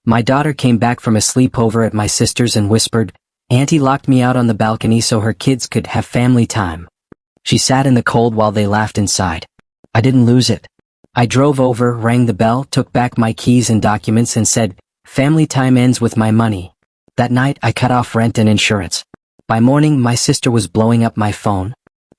My daughter came back from a sleepover at my sister's and whispered, "Auntie locked me out on the balcony so her kids could have family time." She sat in the cold while they laughed inside. I didn't lose it. I drove over, rang the bell, took back my keys and documents and said, "Family time ends with my money." That night I cut off rent and insurance. By morning my sister was blowing up my phone.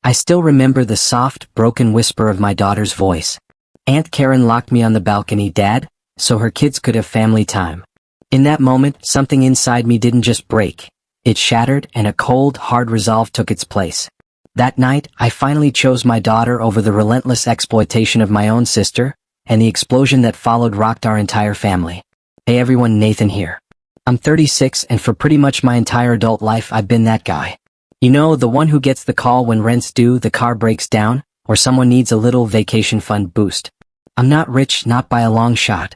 I still remember the soft, broken whisper of my daughter's voice. "Aunt Karen locked me on the balcony, Dad, so her kids could have family time." In that moment, something inside me didn't just break. It shattered and a cold, hard resolve took its place. That night, I finally chose my daughter over the relentless exploitation of my own sister, and the explosion that followed rocked our entire family. Hey everyone, Nathan here. I'm 36 and for pretty much my entire adult life I've been that guy. You know, the one who gets the call when rent's due, the car breaks down, or someone needs a little vacation fund boost. I'm not rich, not by a long shot.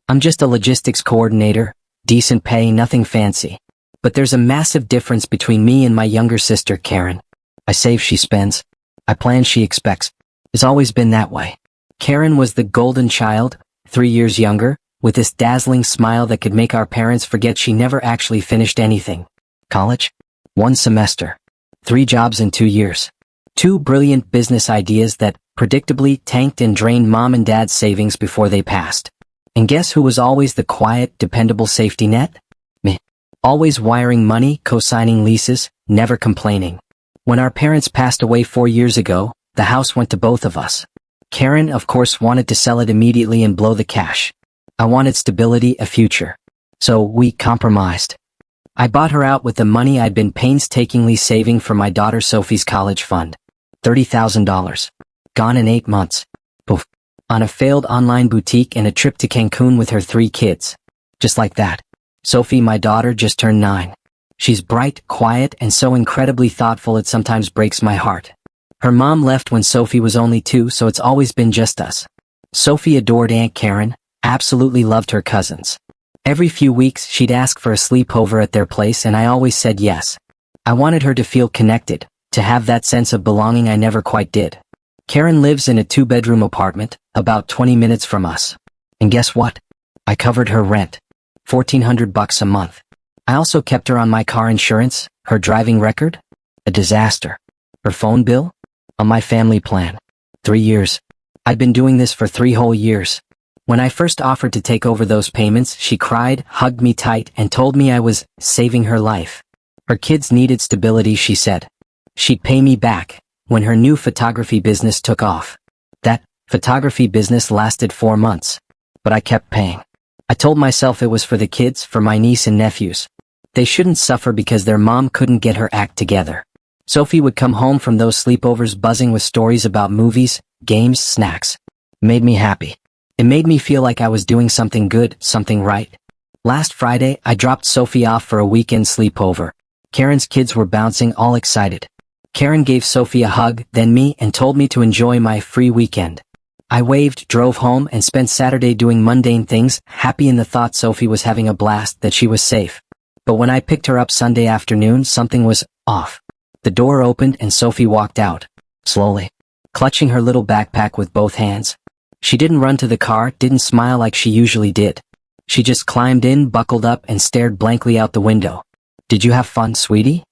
I'm just a logistics coordinator, decent pay, nothing fancy. But there's a massive difference between me and my younger sister, Karen. I save, she spends. I plan, she expects. It's always been that way. Karen was the golden child, 3 years younger, with this dazzling smile that could make our parents forget she never actually finished anything. College? 1 semester. 3 jobs in 2 years. 2 brilliant business ideas that predictably tanked and drained mom and dad's savings before they passed. And guess who was always the quiet, dependable safety net? Me. Always wiring money, co-signing leases, never complaining. When our parents passed away 4 years ago, the house went to both of us. Karen, of course, wanted to sell it immediately and blow the cash. I wanted stability, a future. So we compromised. I bought her out with the money I'd been painstakingly saving for my daughter Sophie's college fund. $30,000. Gone in 8 months. Poof. On a failed online boutique and a trip to Cancun with her 3 kids. Just like that. Sophie, my daughter, just turned 9. She's bright, quiet, and so incredibly thoughtful it sometimes breaks my heart. Her mom left when Sophie was only 2, so it's always been just us. Sophie adored Aunt Karen, absolutely loved her cousins. Every few weeks she'd ask for a sleepover at their place and I always said yes. I wanted her to feel connected, to have that sense of belonging I never quite did. Karen lives in a 2-bedroom apartment, about 20 minutes from us. And guess what? I covered her rent. $1,400 a month. I also kept her on my car insurance, her driving record. A disaster. Her phone bill? On my family plan. 3 years. I'd been doing this for 3 whole years. When I first offered to take over those payments, she cried, hugged me tight, and told me I was saving her life. Her kids needed stability, she said. She'd pay me back when her new photography business took off. That photography business lasted 4 months. But I kept paying. I told myself it was for the kids, for my niece and nephews. They shouldn't suffer because their mom couldn't get her act together. Sophie would come home from those sleepovers buzzing with stories about movies, games, snacks. It made me happy. It made me feel like I was doing something good, something right. Last Friday, I dropped Sophie off for a weekend sleepover. Karen's kids were bouncing, all excited. Karen gave Sophie a hug, then me, and told me to enjoy my free weekend. I waved, drove home, and spent Saturday doing mundane things, happy in the thought Sophie was having a blast, that she was safe. But when I picked her up Sunday afternoon, something was off. The door opened and Sophie walked out. Slowly. Clutching her little backpack with both hands. She didn't run to the car, didn't smile like she usually did. She just climbed in, buckled up, and stared blankly out the window. "Did you have fun, sweetie?"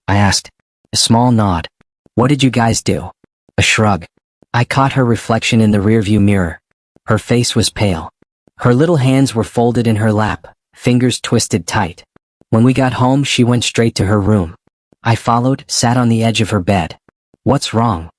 I asked. A small nod. "What did you guys do?" A shrug. I caught her reflection in the rearview mirror. Her face was pale. Her little hands were folded in her lap, fingers twisted tight. When we got home, she went straight to her room. I followed, sat on the edge of her bed. "What's wrong?"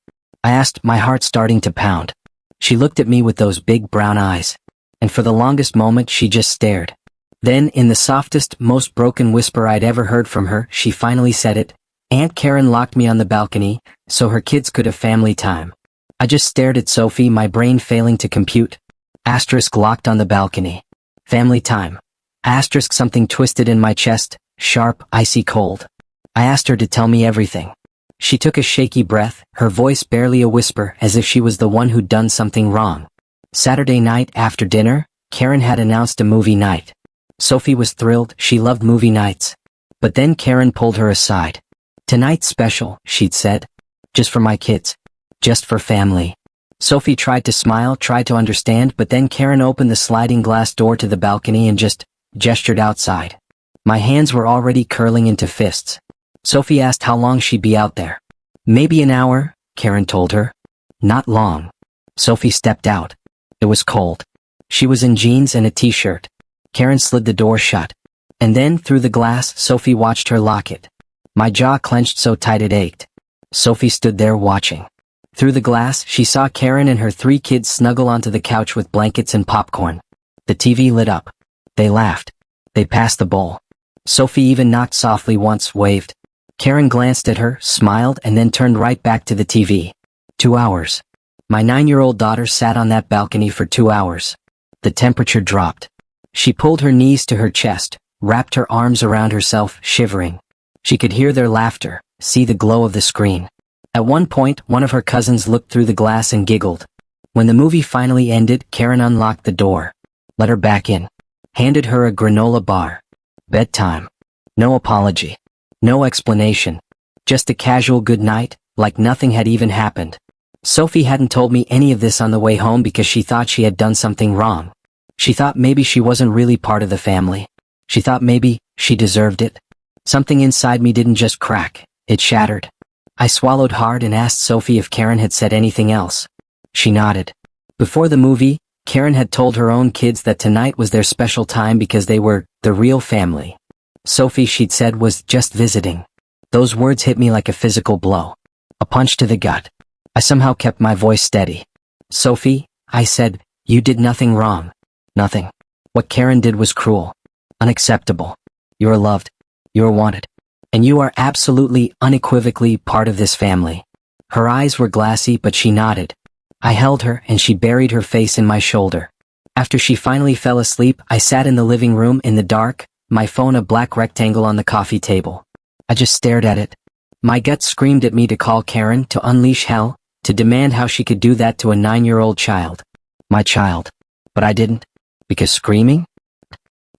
I asked, my heart starting to pound. She looked at me with those big brown eyes. And for the longest moment, she just stared. Then, in the softest, most broken whisper I'd ever heard from her, she finally said it. "Aunt Karen locked me on the balcony, so her kids could have family time." I just stared at Sophie, my brain failing to compute. Asterisk locked on the balcony. Family time. Asterisk something twisted in my chest, sharp, icy cold. I asked her to tell me everything. She took a shaky breath, her voice barely a whisper, as if she was the one who'd done something wrong. Saturday night, after dinner, Karen had announced a movie night. Sophie was thrilled, she loved movie nights. But then Karen pulled her aside. "Tonight's special," she'd said. "Just for my kids. Just for family." Sophie tried to smile, tried to understand, but then Karen opened the sliding glass door to the balcony and just gestured outside. My hands were already curling into fists. Sophie asked how long she'd be out there. Maybe an hour, Karen told her. Not long. Sophie stepped out. It was cold. She was in jeans and a t-shirt. Karen slid the door shut. And then, through the glass, Sophie watched her lock it. My jaw clenched so tight it ached. Sophie stood there watching. Through the glass, she saw Karen and her 3 kids snuggle onto the couch with blankets and popcorn. The TV lit up. They laughed. They passed the bowl. Sophie even knocked softly once, waved. Karen glanced at her, smiled, and then turned right back to the TV. 2 hours. My 9-year-old daughter sat on that balcony for 2 hours. The temperature dropped. She pulled her knees to her chest, wrapped her arms around herself, shivering. She could hear their laughter, see the glow of the screen. At one point, one of her cousins looked through the glass and giggled. When the movie finally ended, Karen unlocked the door. Let her back in. Handed her a granola bar. Bedtime. No apology. No explanation. Just a casual good night, like nothing had even happened. Sophie hadn't told me any of this on the way home because she thought she had done something wrong. She thought maybe she wasn't really part of the family. She thought maybe she deserved it. Something inside me didn't just crack, it shattered. I swallowed hard and asked Sophie if Karen had said anything else. She nodded. Before the movie, Karen had told her own kids that tonight was their special time because they were the real family. Sophie, she'd said, was just visiting. Those words hit me like a physical blow. A punch to the gut. I somehow kept my voice steady. Sophie, I said, you did nothing wrong. Nothing. What Karen did was cruel. Unacceptable. You're loved. You're wanted. And you are absolutely, unequivocally part of this family. Her eyes were glassy, but she nodded. I held her, and she buried her face in my shoulder. After she finally fell asleep, I sat in the living room in the dark, my phone a black rectangle on the coffee table. I just stared at it. My gut screamed at me to call Karen, to unleash hell, to demand how she could do that to a 9-year-old child. My child. But I didn't. Because screaming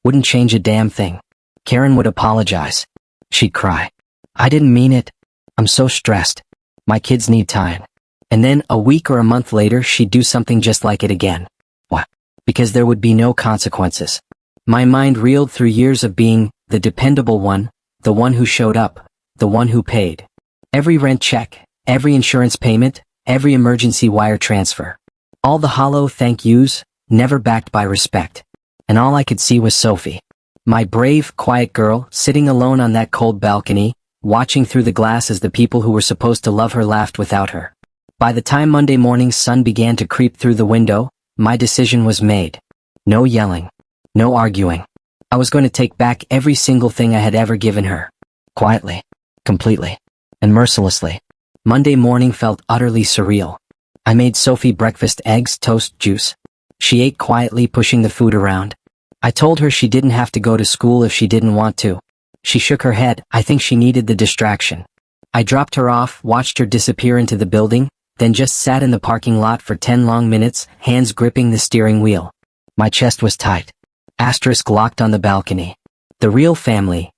wouldn't change a damn thing. Karen would apologize. She'd cry. I didn't mean it. I'm so stressed. My kids need time. And then, a week or a month later, she'd do something just like it again. What? Because there would be no consequences. My mind reeled through years of being the dependable one, the one who showed up, the one who paid. Every rent check, every insurance payment, every emergency wire transfer. All the hollow thank yous, never backed by respect. And all I could see was Sophie. My brave, quiet girl, sitting alone on that cold balcony, watching through the glass as the people who were supposed to love her laughed without her. By the time Monday morning's sun began to creep through the window, my decision was made. No yelling. No arguing. I was going to take back every single thing I had ever given her. Quietly. Completely. And mercilessly. Monday morning felt utterly surreal. I made Sophie breakfast: eggs, toast, juice. She ate quietly, pushing the food around. I told her she didn't have to go to school if she didn't want to. She shook her head. I think she needed the distraction. I dropped her off, watched her disappear into the building, then just sat in the parking lot for 10 long minutes, hands gripping the steering wheel. My chest was tight. Asterisk locked on the balcony. The real family.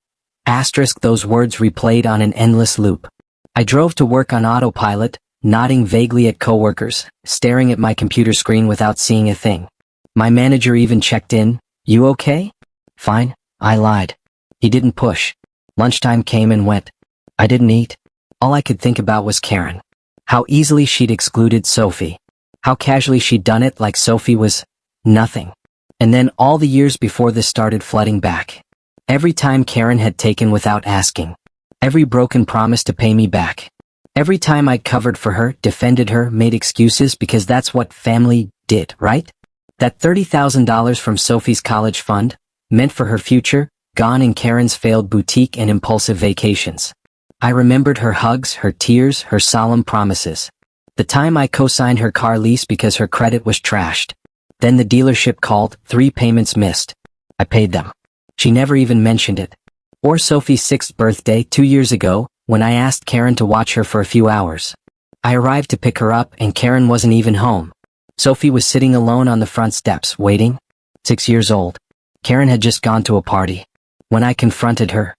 Asterisk, those words replayed on an endless loop. I drove to work on autopilot, nodding vaguely at coworkers, staring at my computer screen without seeing a thing. My manager even checked in. You okay? Fine, I lied. He didn't push. Lunchtime came and went. I didn't eat. All I could think about was Karen. How easily she'd excluded Sophie. How casually she'd done it, like Sophie was nothing. And then all the years before this started flooding back. Every time Karen had taken without asking. Every broken promise to pay me back. Every time I'd covered for her, defended her, made excuses, because that's what family did, right? That $30,000 from Sophie's college fund, meant for her future, gone in Karen's failed boutique and impulsive vacations. I remembered her hugs, her tears, her solemn promises. The time I co-signed her car lease because her credit was trashed. Then the dealership called, 3 payments missed. I paid them. She never even mentioned it. Or Sophie's 6th birthday 2 years ago, when I asked Karen to watch her for a few hours. I arrived to pick her up and Karen wasn't even home. Sophie was sitting alone on the front steps, waiting. 6 years old. Karen had just gone to a party. When I confronted her,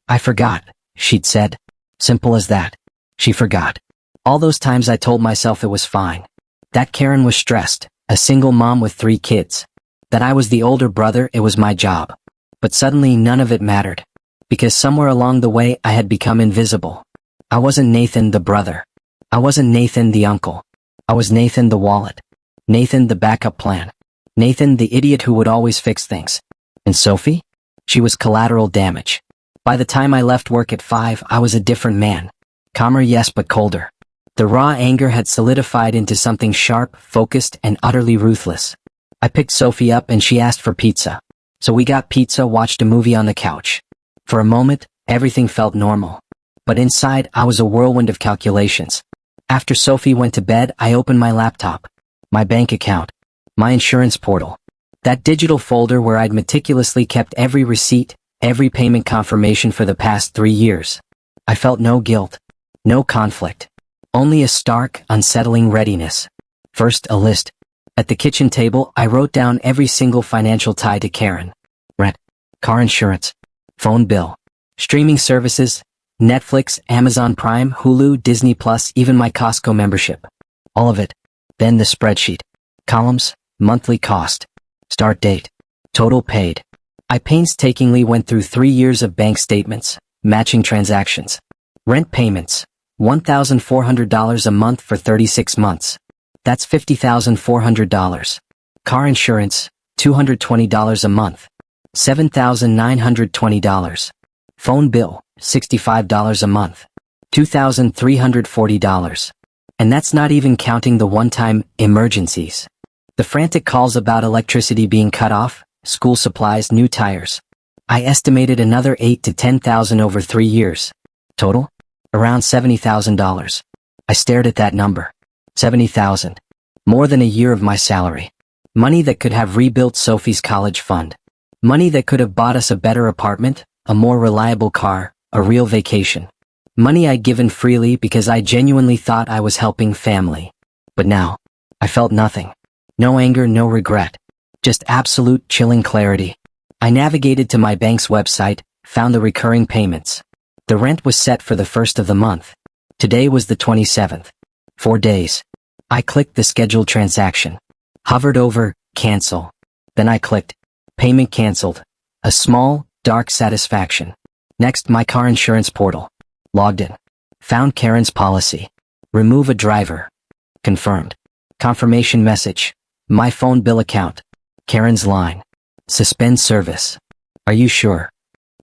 I forgot, she'd said. Simple as that. She forgot. All those times I told myself it was fine. That Karen was stressed, a single mom with 3 kids. That I was the older brother, it was my job. But suddenly none of it mattered. Because somewhere along the way I had become invisible. I wasn't Nathan the brother. I wasn't Nathan the uncle. I was Nathan the wallet. Nathan the backup plan. Nathan the idiot who would always fix things. And Sophie? She was collateral damage. By the time I left work at 5, I was a different man. Calmer, yes, but colder. The raw anger had solidified into something sharp, focused, and utterly ruthless. I picked Sophie up and she asked for pizza. So we got pizza, watched a movie on the couch. For a moment, everything felt normal. But inside, I was a whirlwind of calculations. After Sophie went to bed, I opened my laptop, my bank account, my insurance portal. That digital folder where I'd meticulously kept every receipt, every payment confirmation for the past 3 years. I felt no guilt, no conflict. Only a stark, unsettling readiness. First, a list. At the kitchen table, I wrote down every single financial tie to Karen. Rent, car insurance, phone bill, streaming services, Netflix, Amazon Prime, Hulu, Disney Plus, even my Costco membership. All of it. Then the spreadsheet. Columns, monthly cost, start date, total paid. I painstakingly went through 3 years of bank statements, matching transactions. Rent payments. $1,400 a month for 36 months. That's $50,400. Car insurance, $220 a month. $7,920. Phone bill, $65 a month. $2,340. And that's not even counting the one-time emergencies. The frantic calls about electricity being cut off, school supplies, new tires. I estimated another $8,000 to $10,000 over 3 years. Total? Around $70,000. I stared at that number. $70,000. More than a year of my salary. Money that could have rebuilt Sophie's college fund. Money that could have bought us a better apartment, a more reliable car, a real vacation. Money I'd given freely because I genuinely thought I was helping family. But now, I felt nothing. No anger, no regret. Just absolute chilling clarity. I navigated to my bank's website, found the recurring payments. The rent was set for the 1st of the month. Today was the 27th. 4 days. I clicked the scheduled transaction. Hovered over, cancel. Then I clicked, payment canceled. A small, dark satisfaction. Next, my car insurance portal. Logged in. Found Karen's policy. Remove a driver. Confirmed. Confirmation message. My phone bill account. Karen's line. Suspend service. Are you sure?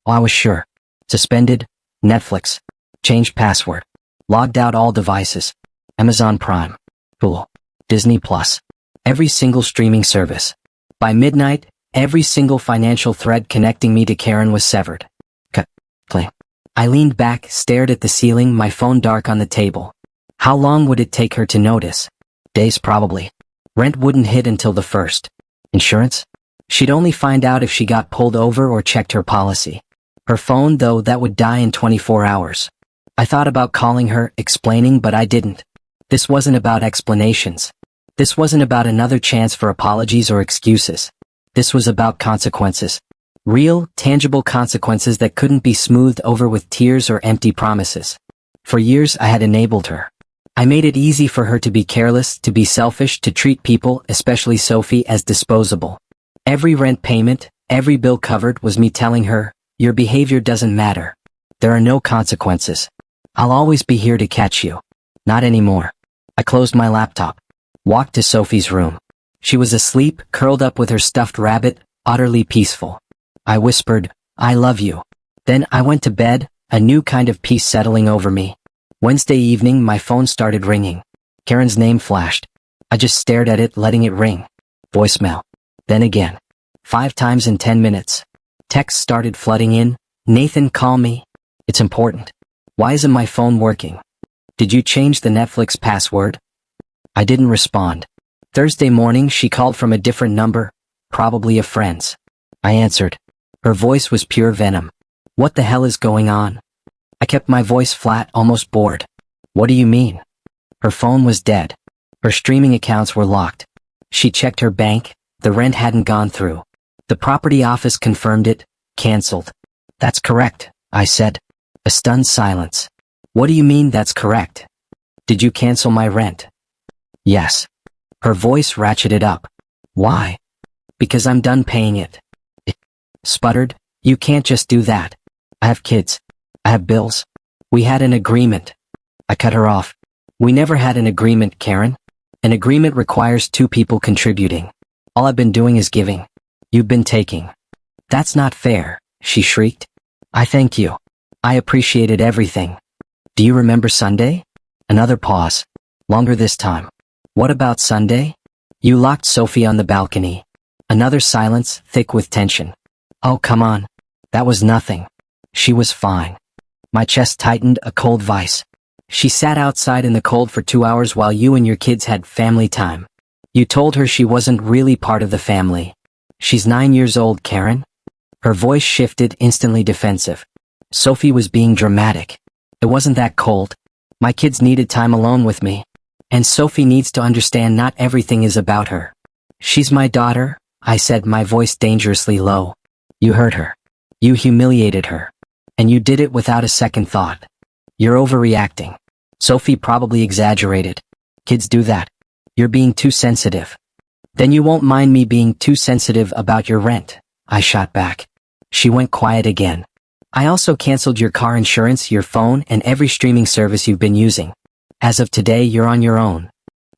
Oh, I was sure. Suspended. Netflix. Changed password. Logged out all devices. Amazon Prime. Hulu. Disney Plus. Every single streaming service. By midnight, every single financial thread connecting me to Karen was severed. Cut. Cling. I leaned back, stared at the ceiling, my phone dark on the table. How long would it take her to notice? Days probably. Rent wouldn't hit until the 1st. Insurance? She'd only find out if she got pulled over or checked her policy. Her phone, though, that would die in 24 hours. I thought about calling her, explaining, but I didn't. This wasn't about explanations. This wasn't about another chance for apologies or excuses. This was about consequences. Real, tangible consequences that couldn't be smoothed over with tears or empty promises. For years I had enabled her. I made it easy for her to be careless, to be selfish, to treat people, especially Sophie, as disposable. Every rent payment, every bill covered was me telling her, your behavior doesn't matter. There are no consequences. I'll always be here to catch you. Not anymore. I closed my laptop. Walked to Sophie's room. She was asleep, curled up with her stuffed rabbit, utterly peaceful. I whispered, I love you. Then I went to bed, a new kind of peace settling over me. Wednesday evening, my phone started ringing. Karen's name flashed. I just stared at it, letting it ring. Voicemail. Then again. 5 times in 10 minutes. Texts started flooding in. Nathan, call me. It's important. Why isn't my phone working? Did you change the Netflix password? I didn't respond. Thursday morning, she called from a different number, probably a friend's. I answered. Her voice was pure venom. What the hell is going on? I kept my voice flat, almost bored. What do you mean? Her phone was dead. Her streaming accounts were locked. She checked her bank. The rent hadn't gone through. The property office confirmed it. Cancelled. That's correct, I said. A stunned silence. What do you mean that's correct? Did you cancel my rent? Yes. Her voice ratcheted up. Why? Because I'm done paying it. It sputtered, You can't just do that. I have kids. I have bills. We had an agreement. I cut her off. We never had an agreement, Karen. An agreement requires two people contributing. All I've been doing is giving. You've been taking. That's not fair, she shrieked. I thank you. I appreciated everything. Do you remember Sunday? Another pause. Longer this time. What about Sunday? You locked Sophie on the balcony. Another silence, thick with tension. Oh, come on. That was nothing. She was fine. My chest tightened, a cold vice. She sat outside in the cold for 2 hours while you and your kids had family time. You told her she wasn't really part of the family. She's 9 years old, Karen. Her voice shifted, instantly defensive. Sophie was being dramatic. It wasn't that cold. My kids needed time alone with me. And Sophie needs to understand not everything is about her. She's my daughter, I said, my voice dangerously low. You hurt her. You humiliated her. And you did it without a second thought. You're overreacting. Sophie probably exaggerated. Kids do that. You're being too sensitive. Then you won't mind me being too sensitive about your rent, I shot back. She went quiet again. I also canceled your car insurance, your phone, and every streaming service you've been using. As of today, you're on your own.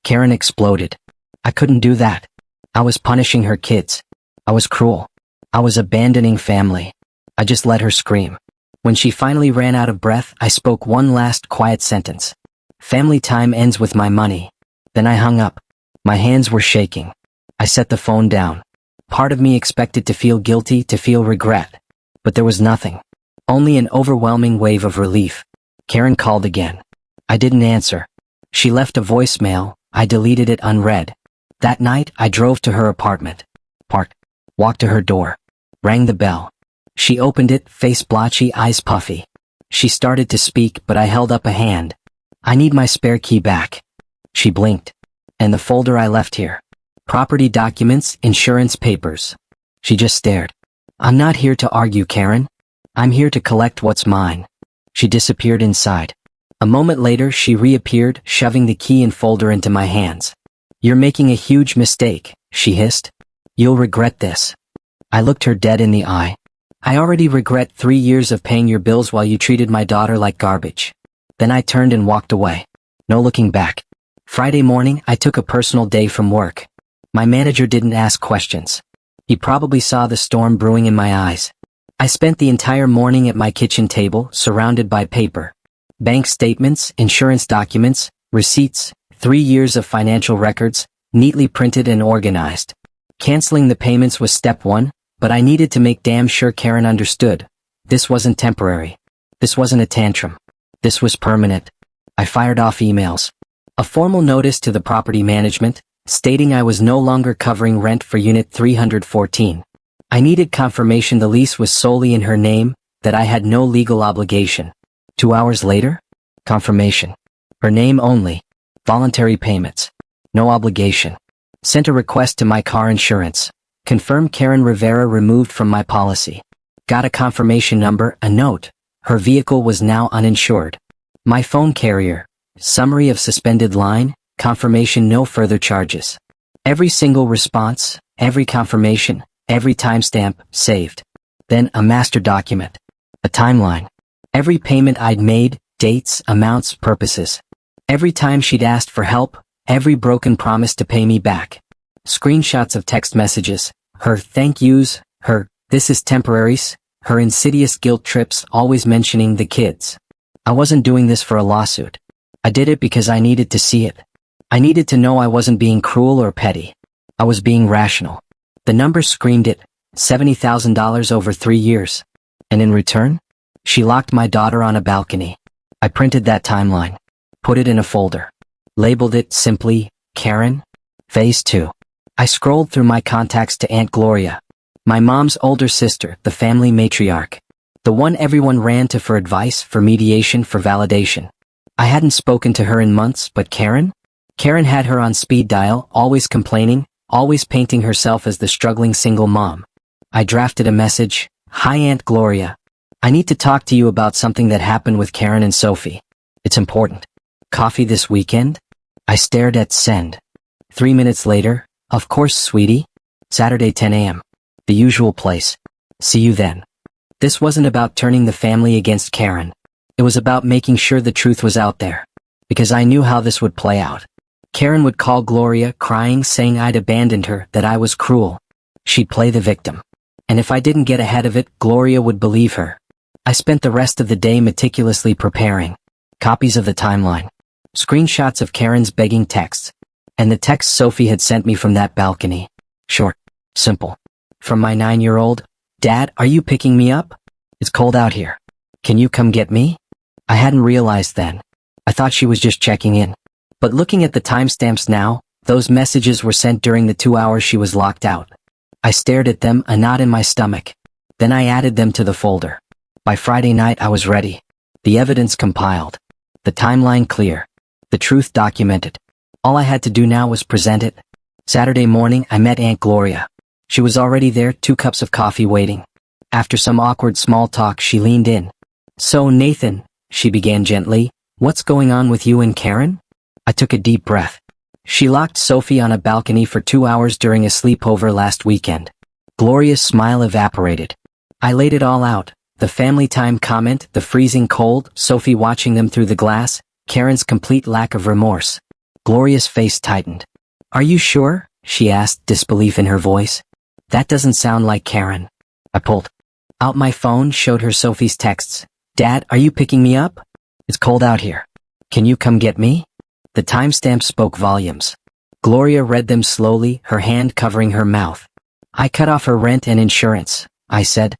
Karen exploded. I couldn't do that. I was punishing her kids. I was cruel. I was abandoning family. I just let her scream. When she finally ran out of breath, I spoke one last quiet sentence. Family time ends with my money. Then I hung up. My hands were shaking. I set the phone down. Part of me expected to feel guilty, to feel regret. But there was nothing. Only an overwhelming wave of relief. Karen called again. I didn't answer. She left a voicemail. I deleted it unread. That night, I drove to her apartment. Parked. Walked to her door. Rang the bell. She opened it, face blotchy, eyes puffy. She started to speak, but I held up a hand. I need my spare key back. She blinked. And the folder I left here. Property documents, insurance papers. She just stared. I'm not here to argue, Karen. I'm here to collect what's mine. She disappeared inside. A moment later, she reappeared, shoving the key and folder into my hands. You're making a huge mistake, she hissed. You'll regret this. I looked her dead in the eye. I already regret 3 years of paying your bills while you treated my daughter like garbage. Then I turned and walked away. No looking back. Friday morning, I took a personal day from work. My manager didn't ask questions. He probably saw the storm brewing in my eyes. I spent the entire morning at my kitchen table, surrounded by paper. Bank statements, insurance documents, receipts, 3 years of financial records, neatly printed and organized. Canceling the payments was step one, but I needed to make damn sure Karen understood. This wasn't temporary. This wasn't a tantrum. This was permanent. I fired off emails. A formal notice to the property management, stating I was no longer covering rent for Unit 314. I needed confirmation the lease was solely in her name, that I had no legal obligation. 2 hours later? Confirmation. Her name only. Voluntary payments. No obligation. Sent a request to my car insurance. Confirmed Karen Rivera removed from my policy. Got a confirmation number, a note. Her vehicle was now uninsured. My phone carrier. Summary of suspended line. Confirmation no further charges. Every single response, every confirmation, every timestamp, saved. Then a master document. A timeline. Every payment I'd made, dates, amounts, purposes. Every time she'd asked for help, every broken promise to pay me back. Screenshots of text messages, her thank yous, her this is temporaries, her insidious guilt trips always mentioning the kids. I wasn't doing this for a lawsuit. I did it because I needed to see it. I needed to know I wasn't being cruel or petty. I was being rational. The numbers screamed it, $70,000 over 3 years. And in return? She locked my daughter on a balcony. I printed that timeline. Put it in a folder. Labeled it simply, Karen. Phase 2. I scrolled through my contacts to Aunt Gloria. My mom's older sister, the family matriarch. The one everyone ran to for advice, for mediation, for validation. I hadn't spoken to her in months, but Karen? Karen had her on speed dial, always complaining, always painting herself as the struggling single mom. I drafted a message, Hi Aunt Gloria. I need to talk to you about something that happened with Karen and Sophie. It's important. Coffee this weekend? I stared at send. 3 minutes later, of course, sweetie. Saturday 10 a.m. The usual place. See you then. This wasn't about turning the family against Karen. It was about making sure the truth was out there. Because I knew how this would play out. Karen would call Gloria, crying, saying I'd abandoned her, that I was cruel. She'd play the victim. And if I didn't get ahead of it, Gloria would believe her. I spent the rest of the day meticulously preparing. Copies of the timeline. Screenshots of Karen's begging texts. And the text Sophie had sent me from that balcony. Short. Simple. From my 9-year-old, Dad, are you picking me up? It's cold out here. Can you come get me? I hadn't realized then. I thought she was just checking in. But looking at the timestamps now, those messages were sent during the 2 hours she was locked out. I stared at them, a knot in my stomach. Then I added them to the folder. By Friday night I was ready. The evidence compiled. The timeline clear. The truth documented. All I had to do now was present it. Saturday morning I met Aunt Gloria. She was already there, 2 cups of coffee waiting. After some awkward small talk she leaned in. So Nathan, she began gently, what's going on with you and Karen? I took a deep breath. She locked Sophie on a balcony for 2 hours during a sleepover last weekend. Gloria's smile evaporated. I laid it all out. The family time comment, the freezing cold, Sophie watching them through the glass, Karen's complete lack of remorse. Gloria's face tightened. Are you sure? She asked, disbelief in her voice. That doesn't sound like Karen. I pulled out my phone, showed her Sophie's texts. Dad, are you picking me up? It's cold out here. Can you come get me? The timestamp spoke volumes. Gloria read them slowly, her hand covering her mouth. I cut off her rent and insurance, I said.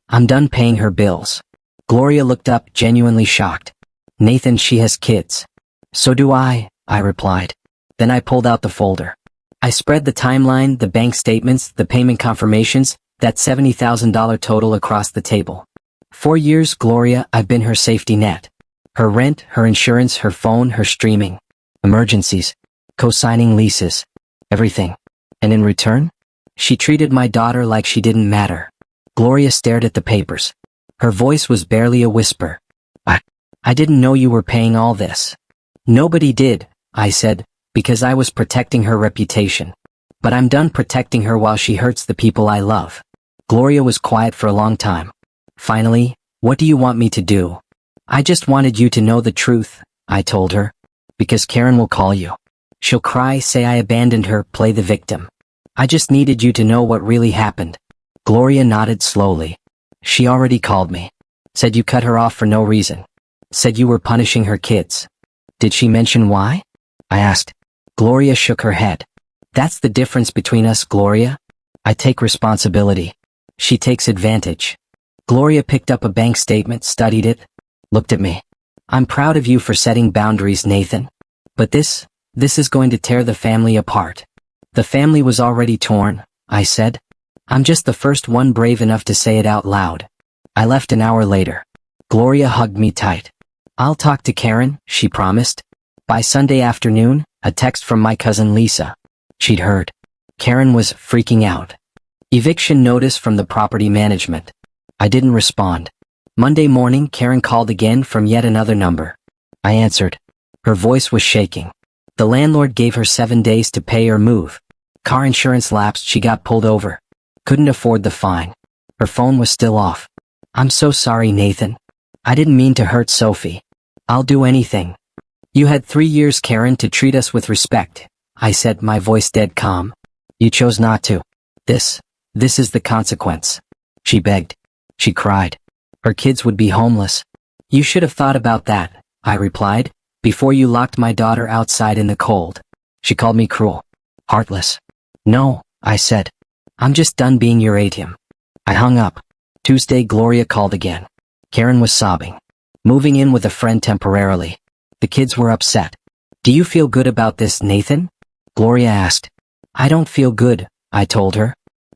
I'm done paying her bills. Gloria looked up, genuinely shocked. Nathan, she has kids. So do I replied. Then I pulled out the folder. I spread the timeline, the bank statements, the payment confirmations, that $70,000 total across the table. 4 years, Gloria, I've been her safety net. Her rent, her insurance, her phone, her streaming. Emergencies. Co-signing leases. Everything. And in return? She treated my daughter like she didn't matter. Gloria stared at the papers. Her voice was barely a whisper. I didn't know you were paying all this. Nobody did, I said, because I was protecting her reputation. But I'm done protecting her while she hurts the people I love. Gloria was quiet for a long time. Finally, what do you want me to do? I just wanted you to know the truth, I told her. Because Karen will call you. She'll cry, say I abandoned her, play the victim. I just needed you to know what really happened. Gloria nodded slowly. She already called me. Said you cut her off for no reason. Said you were punishing her kids. Did she mention why? I asked. Gloria shook her head. That's the difference between us, Gloria. I take responsibility. She takes advantage. Gloria picked up a bank statement, studied it, looked at me. I'm proud of you for setting boundaries, Nathan. But this is going to tear the family apart. The family was already torn, I said. I'm just the first one brave enough to say it out loud. I left an hour later. Gloria hugged me tight. I'll talk to Karen, she promised. By Sunday afternoon, a text from my cousin Lisa. She'd heard. Karen was freaking out. Eviction notice from the property management. I didn't respond. Monday morning, Karen called again from yet another number. I answered. Her voice was shaking. The landlord gave her 7 days to pay or move. Car insurance lapsed, she got pulled over. Couldn't afford the fine. Her phone was still off. I'm so sorry, Nathan. I didn't mean to hurt Sophie. I'll do anything. You had 3 years, Karen, to treat us with respect, I said, my voice dead calm. You chose not to. This is the consequence. She begged. She cried. Her kids would be homeless. You should have thought about that, I replied, before you locked my daughter outside in the cold. She called me cruel. Heartless. No, I said. I'm just done being your ATM. I hung up. Tuesday, Gloria called again. Karen was sobbing. Moving in with a friend temporarily. The kids were upset. Do you feel good about this, Nathan? Gloria asked. I don't feel good, I told her.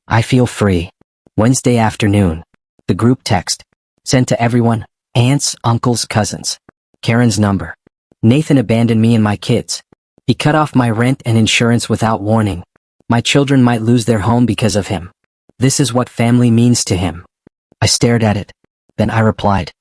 I feel free. Wednesday afternoon. The group text. Sent to everyone, aunts, uncles, cousins. Karen's number. Nathan abandoned me and my kids. He cut off my rent and insurance without warning. My children might lose their home because of him. This is what family means to him. I stared at it. Then I replied.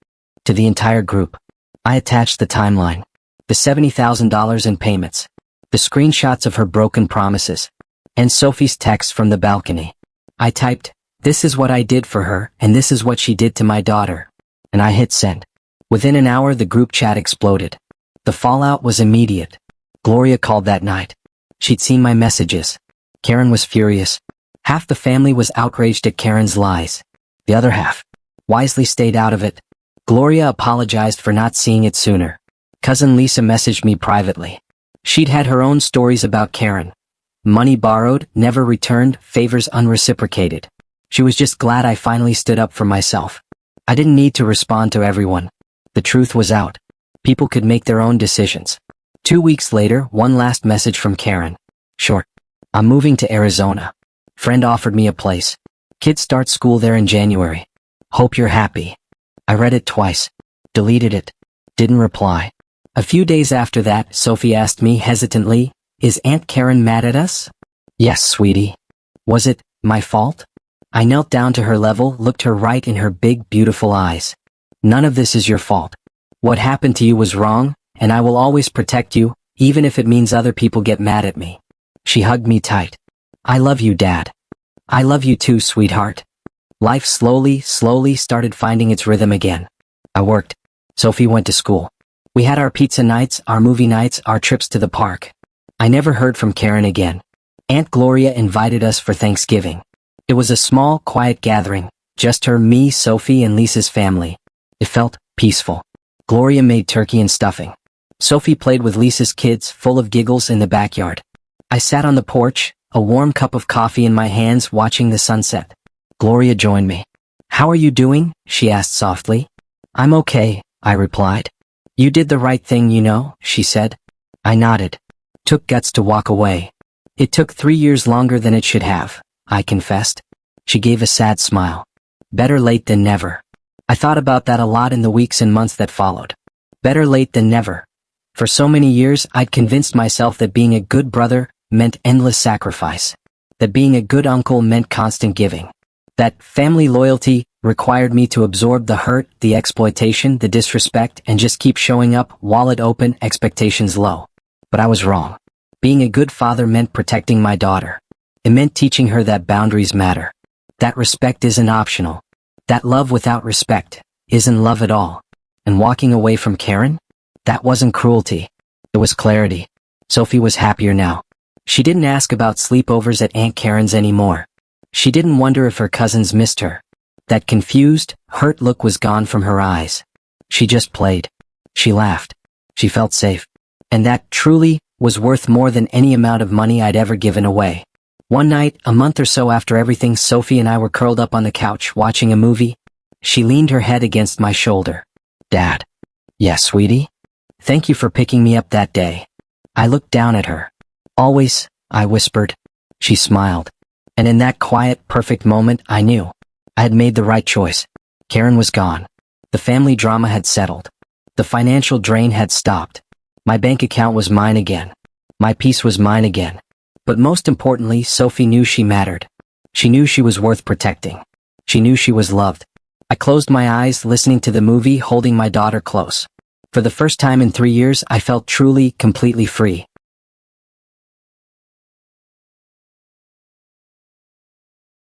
To the entire group. I attached the timeline. The $70,000 in payments. The screenshots of her broken promises. And Sophie's text from the balcony. I typed, This is what I did for her, and this is what she did to my daughter. And I hit send. Within an hour the group chat exploded. The fallout was immediate. Gloria called that night. She'd seen my messages. Karen was furious. Half the family was outraged at Karen's lies. The other half wisely stayed out of it. Gloria apologized for not seeing it sooner. Cousin Lisa messaged me privately. She'd had her own stories about Karen. Money borrowed, never returned, favors unreciprocated. She was just glad I finally stood up for myself. I didn't need to respond to everyone. The truth was out. People could make their own decisions. 2 weeks later, one last message from Karen. Short. I'm moving to Arizona. Friend offered me a place. Kids start school there in January. Hope you're happy. I read it twice. Deleted it. Didn't reply. A few days after that, Sophie asked me hesitantly, "Is Aunt Karen mad at us?" "Yes, sweetie." "Was it my fault?" I knelt down to her level, looked her right in her big, beautiful eyes. "None of this is your fault. What happened to you was wrong, and I will always protect you, even if it means other people get mad at me." She hugged me tight. "I love you, Dad." "I love you too, sweetheart." Life slowly started finding its rhythm again. I worked. Sophie went to school. We had our pizza nights, our movie nights, our trips to the park. I never heard from Karen again. Aunt Gloria invited us for Thanksgiving. It was a small, quiet gathering, just her, me, Sophie, and Lisa's family. It felt peaceful. Gloria made turkey and stuffing. Sophie played with Lisa's kids, full of giggles in the backyard. I sat on the porch, a warm cup of coffee in my hands, watching the sunset. Gloria joined me. "How are you doing?" she asked softly. "I'm okay," I replied. "You did the right thing, you know," she said. I nodded. Took guts to walk away. It took 3 years longer than it should have, I confessed. She gave a sad smile. Better late than never. I thought about that a lot in the weeks and months that followed. Better late than never. For so many years, I'd convinced myself that being a good brother meant endless sacrifice. That being a good uncle meant constant giving. That family loyalty required me to absorb the hurt, the exploitation, the disrespect, and just keep showing up, wallet open, expectations low. But I was wrong. Being a good father meant protecting my daughter. It meant teaching her that boundaries matter. That respect isn't optional. That love without respect isn't love at all. And walking away from Karen? That wasn't cruelty. It was clarity. Sophie was happier now. She didn't ask about sleepovers at Aunt Karen's anymore. She didn't wonder if her cousins missed her. That confused, hurt look was gone from her eyes. She just played. She laughed. She felt safe. And that, truly, was worth more than any amount of money I'd ever given away. One night, a month or so after everything, Sophie and I were curled up on the couch watching a movie. She leaned her head against my shoulder. "Dad." "Yes, sweetie?" "Thank you for picking me up that day." I looked down at her. "Always," I whispered. She smiled. And in that quiet, perfect moment, I knew. I had made the right choice. Karen was gone. The family drama had settled. The financial drain had stopped. My bank account was mine again. My peace was mine again. But most importantly, Sophie knew she mattered. She knew she was worth protecting. She knew she was loved. I closed my eyes, listening to the movie, holding my daughter close. For the first time in 3 years, I felt truly, completely free.